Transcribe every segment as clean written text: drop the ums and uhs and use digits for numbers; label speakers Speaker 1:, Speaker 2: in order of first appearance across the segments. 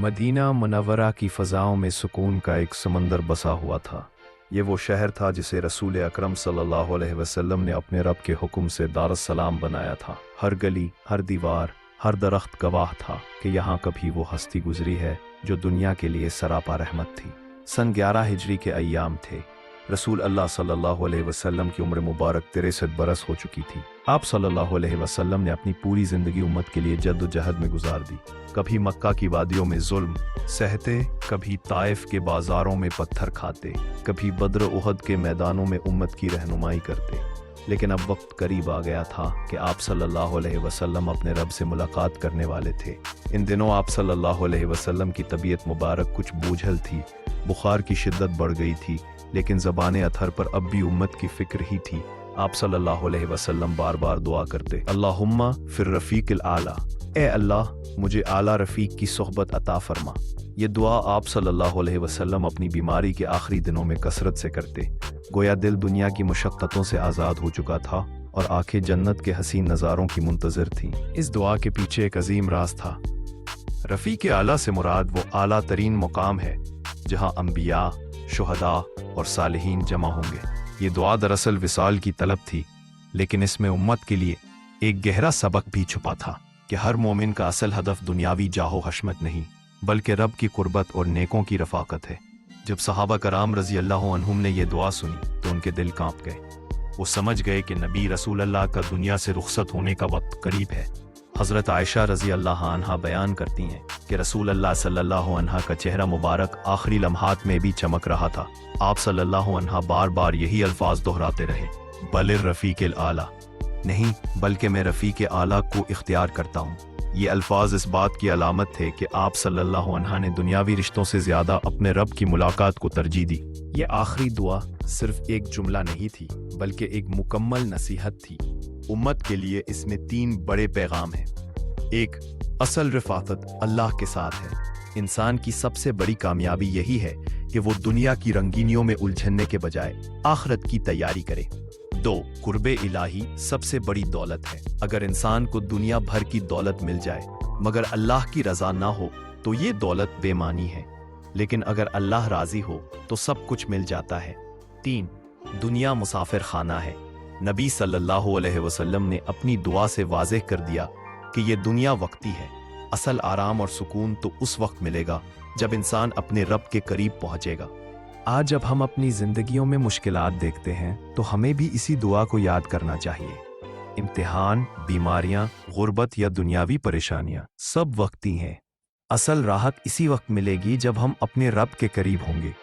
Speaker 1: Medina Munawwara की फ़ज़ाओं में सुकून का एक समंदर बसा हुआ था। ये वो शहर था जिसे रसूल अकरम सल्लल्लाहु अलैहि वसल्लम ने अपने रब के हुक्म से दारुस्सलाम बनाया था। हर गली, हर दीवार, हर दरख्त गवाह था कि यहाँ कभी वो हस्ती गुजरी है जो दुनिया के लिए सरापा रहमत थी। सन 11 हिजरी के अय्याम थे। रसूल अल्लाह सल्लल्लाहु अलैहि वसल्लम की उम्र मुबारक 63 बरस हो चुकी थी। आप सल्लल्लाहु अलैहि वसल्लम ने अपनी पूरी जिंदगी उम्मत के लिए जद्दोजहद में गुजार दी। कभी मक्का की वादियों में जुल्म सहते, कभी ताइफ के बाजारों में पत्थर खाते, कभी बद्र उहद के मैदानों में उम्मत की रहनुमाई करते। लेकिन अब वक्त करीब आ गया था कि आप सल्लल्लाहु अलैहि वसल्लम अपने रब से मुलाकात करने वाले थे। इन दिनों आप सल्लल्लाहु अलैहि वसल्लम की तबीयत मुबारक कुछ बोझल थी। बुखार की शिद्दत बढ़ गई थी, लेकिन ज़बान अथर पर अब भी उम्मत की फिक्र ही थी। आप सल्लल्लाहु अलैहि वसल्लम बार बार दुआ करते, अल्लाहुम्मा फिर रफ़ीक़िल आला, ए अल्लाह मुझे आला रफ़ीक की सोहबत अता फरमा। ये दुआ आप सल्लल्लाहु अलैहि वसल्लम अपनी बीमारी के आखिरी दिनों में कसरत से करते। गोया दिल दुनिया की मुशक्क़तों से आज़ाद हो चुका था और आंखें जन्नत के हसीन नज़ारों की मुंतज़िर थीं। इस दुआ के पीछे एक अजीम राज था। रफ़ीक़ आला से मुराद वो आला तरीन मुकाम है जहाँ अंबिया, शुहदा और सालिहीन जमा होंगे। ये दुआ दरअसल विसाल की तलब थी, लेकिन इसमें उम्मत के लिए एक गहरा सबक भी छुपा था कि हर मोमिन का असल हदफ दुनियावी जाहो हशमत नहीं, बल्कि रब की कुर्बत और नेकों की रफ़ाकत है। जब सहाबा कराम रज़ी अल्लाह अन्हुम ने यह दुआ सुनी तो उनके दिल कांप गए। वो समझ गए कि नबी रसूल अल्लाह का दुनिया से रुखसत होने का वक्त करीब है। हज़रत आयशा रज़ी अल्लाह अन्हा बयान करती हैं कि रसूल अल्लाह सल्लल्लाहु अन्हा का चेहरा मुबारक आखिरी लम्हात में भी चमक रहा था। आप सल्लल्लाहु अन्हा बार बार यही अल्फाज दोहराते रहे, बलिर रफ़ीक़िल आला, नहीं बल्कि मैं रफ़ीक़ आला को इख्तियार करता हूँ। ये अल्फाज इस बात की अलामत थे कि आप सल्लल्लाहु अन्हा ने दुनियावी रिश्तों से ज़्यादा अपने रब की मुलाकात को तरजीह दी। ये आखिरी दुआ सिर्फ एक जुमला नहीं थी, बल्कि एक मुकम्मल नसीहत थी। उम्मत के लिए इसमें 3 बड़े पैगाम हैं। एक, असल रफ़ाकत अल्लाह के साथ है। इंसान की सबसे बड़ी कामयाबी यही है कि वो दुनिया की रंगीनियों में उलझने के बजाय आखिरत की तैयारी करे। 2, कुर्बे इलाही सबसे बड़ी दौलत है। अगर इंसान को दुनिया भर की दौलत मिल जाए मगर अल्लाह की रज़ा ना हो तो ये दौलत बेमानी है, लेकिन अगर अल्लाह राज़ी हो तो सब कुछ मिल जाता है। 3, दुनिया मुसाफिर खाना है। नबी सल्लल्लाहु अलैहि वसल्लम ने अपनी दुआ से वाज़ेह कर दिया कि ये दुनिया वक्ती है। असल आराम और सुकून तो उस वक्त मिलेगा जब इंसान अपने रब के करीब पहुंचेगा। आज जब हम अपनी जिंदगियों में मुश्किलात देखते हैं तो हमें भी इसी दुआ को याद करना चाहिए। इम्तिहान, बीमारियां, गुर्बत या दुनियावी परेशानियां सब वक्ती हैं। असल राहत इसी वक्त मिलेगी जब हम अपने रब के करीब होंगे।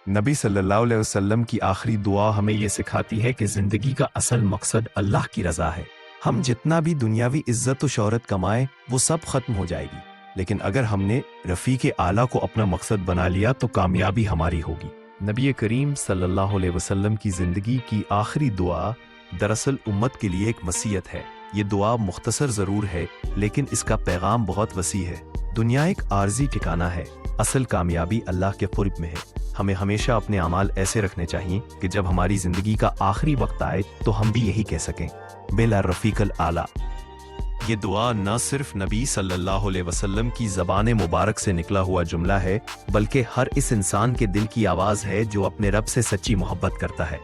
Speaker 1: नबी सल्लल्लाहु अलैहि वसल्लम की आखिरी दुआ हमें ये सिखाती है कि जिंदगी का असल मकसद अल्लाह की रज़ा है। हम जितना भी दुनियावी इज्जत और शोहरत कमाएं वो सब खत्म हो जाएगी, लेकिन अगर हमने रफ़ीक़ आला को अपना मकसद बना लिया तो कामयाबी हमारी होगी। नबी करीम सल्लल्लाहु अलैहि वसल्लम की ज़िंदगी की आखिरी दुआ दरअसल उम्मत के लिए एक वसीयत है। ये दुआ मुख्तसर ज़रूर है, लेकिन इसका पैगाम बहुत वसी है। दुनिया एक आर्जी ठिकाना है, असल कामयाबी अल्लाह के क़ुर्ब में है। हमें हमेशा अपने अमाल ऐसे रखने चाहिए कि जब हमारी ज़िंदगी का आखिरी वक्त आए तो हम भी यही कह सकें, बिला रफ़ीक़िल आला। ये दुआ न सिर्फ नबी सल्लल्लाहु अलैहि वसल्लम की ज़बान मुबारक से निकला हुआ जुमला है, बल्कि हर इस इंसान के दिल की आवाज़ है जो अपने रब से सच्ची मोहब्बत करता है।